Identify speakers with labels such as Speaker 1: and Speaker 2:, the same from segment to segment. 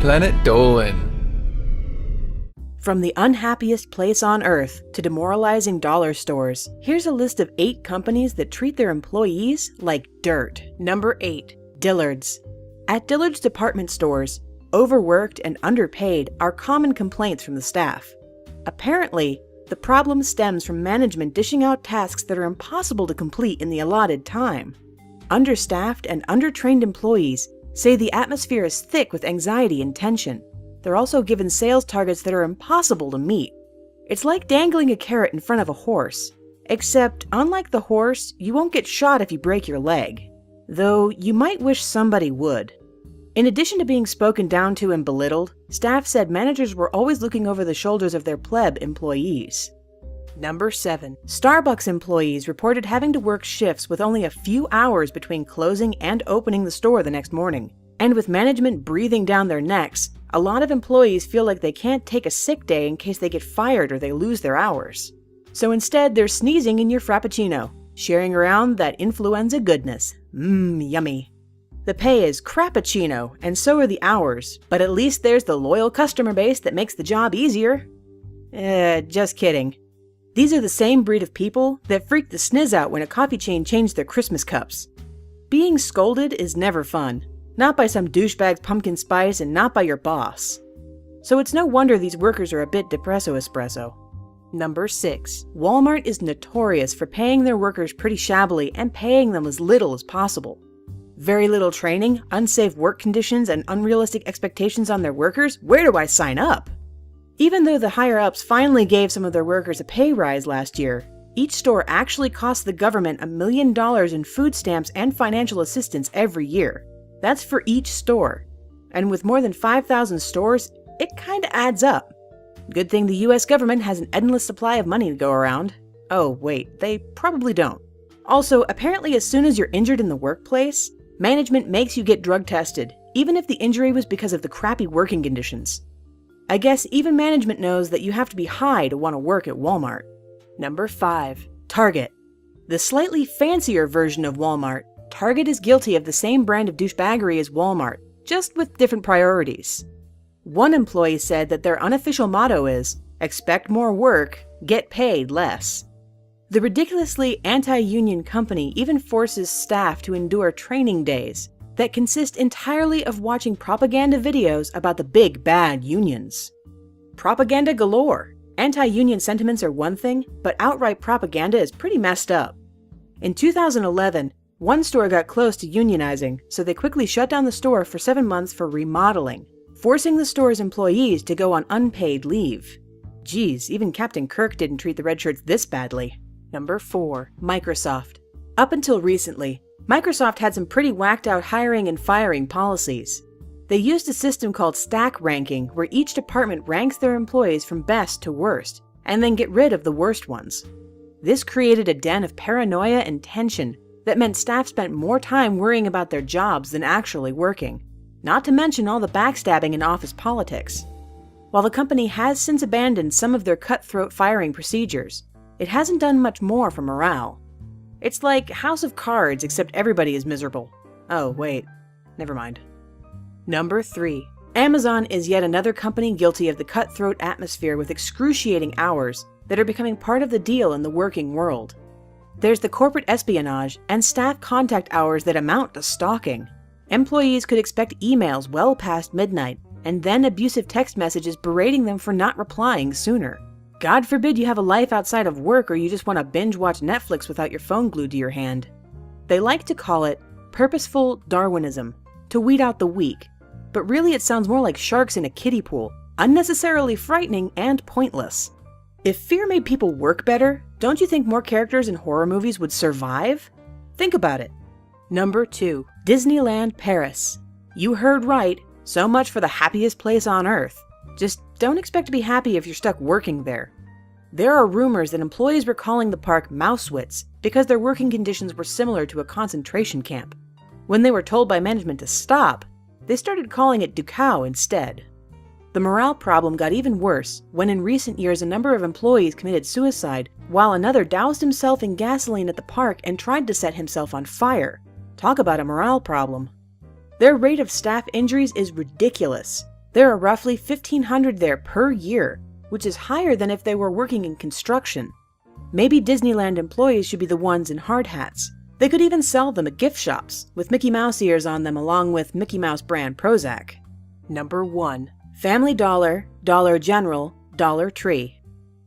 Speaker 1: Planet Dolan.
Speaker 2: From the unhappiest place on earth to demoralizing dollar stores, here's a list of 8 companies that treat their employees like dirt. Number 8. Dillard's. At Dillard's department stores, overworked and underpaid are common complaints from the staff. Apparently, the problem stems from management dishing out tasks that are impossible to complete in the allotted time. Understaffed and undertrained employees say the atmosphere is thick with anxiety and tension. They're also given sales targets that are impossible to meet. It's like dangling a carrot in front of a horse. Except, unlike the horse, you won't get shot if you break your leg. Though, you might wish somebody would. In addition to being spoken down to and belittled, staff said managers were always looking over the shoulders of their pleb employees. Number 7. Starbucks employees reported having to work shifts with only a few hours between closing and opening the store the next morning. And with management breathing down their necks, a lot of employees feel like they can't take a sick day in case they get fired or they lose their hours. So instead, they're sneezing in your Frappuccino, sharing around that influenza goodness. Yummy. The pay is crappuccino, and so are the hours, but at least there's the loyal customer base that makes the job easier. Just kidding. These are the same breed of people that freaked the sniz out when a coffee chain changed their Christmas cups. Being scolded is never fun. Not by some douchebag's pumpkin spice and not by your boss. So it's no wonder these workers are a bit depresso espresso. Number 6. Walmart is notorious for paying their workers pretty shabbily and paying them as little as possible. Very little training, unsafe work conditions, and unrealistic expectations on their workers? Where do I sign up? Even though the higher-ups finally gave some of their workers a pay rise last year, each store actually costs the government $1 million in food stamps and financial assistance every year. That's for each store. And with more than 5,000 stores, it kinda adds up. Good thing the US government has an endless supply of money to go around. Oh, wait, they probably don't. Also, apparently as soon as you're injured in the workplace, management makes you get drug tested, even if the injury was because of the crappy working conditions. I guess even management knows that you have to be high to want to work at Walmart. Number 5. Target. The slightly fancier version of Walmart, Target is guilty of the same brand of douchebaggery as Walmart, just with different priorities. One employee said that their unofficial motto is, expect more work, get paid less. The ridiculously anti-union company even forces staff to endure training days that consist entirely of watching propaganda videos about the big bad unions. Propaganda galore. Anti-union sentiments are one thing, but outright propaganda is pretty messed up. In 2011, one store got close to unionizing, so they quickly shut down the store for 7 months for remodeling, forcing the store's employees to go on unpaid leave. Geez, even Captain Kirk didn't treat the red shirts this badly. Number 4. Microsoft. Up until recently, Microsoft had some pretty whacked out hiring and firing policies. They used a system called stack ranking, where each department ranks their employees from best to worst, and then get rid of the worst ones. This created a den of paranoia and tension that meant staff spent more time worrying about their jobs than actually working, not to mention all the backstabbing and office politics. While the company has since abandoned some of their cutthroat firing procedures, it hasn't done much more for morale. It's like House of Cards, except everybody is miserable. Oh, wait. Never mind. Number 3. Amazon is yet another company guilty of the cutthroat atmosphere with excruciating hours that are becoming part of the deal in the working world. There's the corporate espionage and staff contact hours that amount to stalking. Employees could expect emails well past midnight, and then abusive text messages berating them for not replying sooner. God forbid you have a life outside of work or you just want to binge watch Netflix without your phone glued to your hand. They like to call it purposeful Darwinism, to weed out the weak, but really it sounds more like sharks in a kiddie pool, unnecessarily frightening and pointless. If fear made people work better, don't you think more characters in horror movies would survive? Think about it. Number 2. Disneyland Paris. You heard right, so much for the happiest place on earth. Just don't expect to be happy if you're stuck working there. There are rumors that employees were calling the park Mausewitz because their working conditions were similar to a concentration camp. When they were told by management to stop, they started calling it Dachau instead. The morale problem got even worse when in recent years a number of employees committed suicide while another doused himself in gasoline at the park and tried to set himself on fire. Talk about a morale problem. Their rate of staff injuries is ridiculous. There are roughly 1,500 there per year, which is higher than if they were working in construction. Maybe Disneyland employees should be the ones in hard hats. They could even sell them at gift shops, with Mickey Mouse ears on them along with Mickey Mouse brand Prozac. Number 1. Family Dollar, Dollar General, Dollar Tree.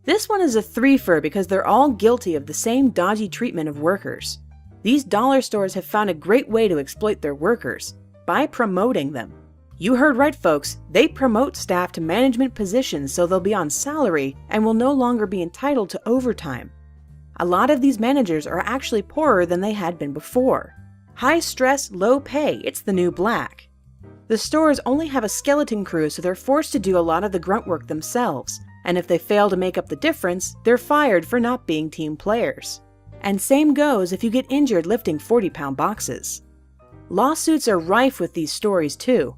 Speaker 2: This one is a threefer because they're all guilty of the same dodgy treatment of workers. These dollar stores have found a great way to exploit their workers, by promoting them. You heard right, folks, they promote staff to management positions so they'll be on salary and will no longer be entitled to overtime. A lot of these managers are actually poorer than they had been before. High stress, low pay, it's the new black. The stores only have a skeleton crew, so they're forced to do a lot of the grunt work themselves, and if they fail to make up the difference, they're fired for not being team players. And same goes if you get injured lifting 40-pound boxes. Lawsuits are rife with these stories too.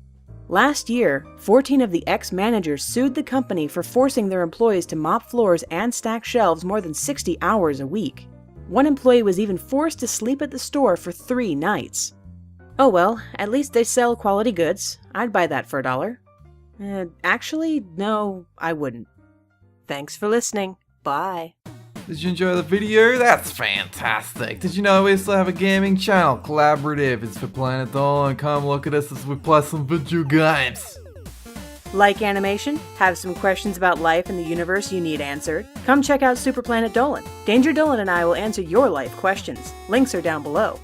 Speaker 2: Last year, 14 of the ex-managers sued the company for forcing their employees to mop floors and stack shelves more than 60 hours a week. One employee was even forced to sleep at the store for 3 nights. Oh well, at least they sell quality goods. I'd buy that for $1. Actually, no, I wouldn't. Thanks for listening. Bye.
Speaker 1: Did you enjoy the video? That's fantastic! Did you know we also have a gaming channel, Collaborative? It's for Planet Dolan. Come look at us as we play some video games.
Speaker 2: Like animation? Have some questions about life and the universe you need answered? Come check out Super Planet Dolan. Danger Dolan and I will answer your life questions. Links are down below.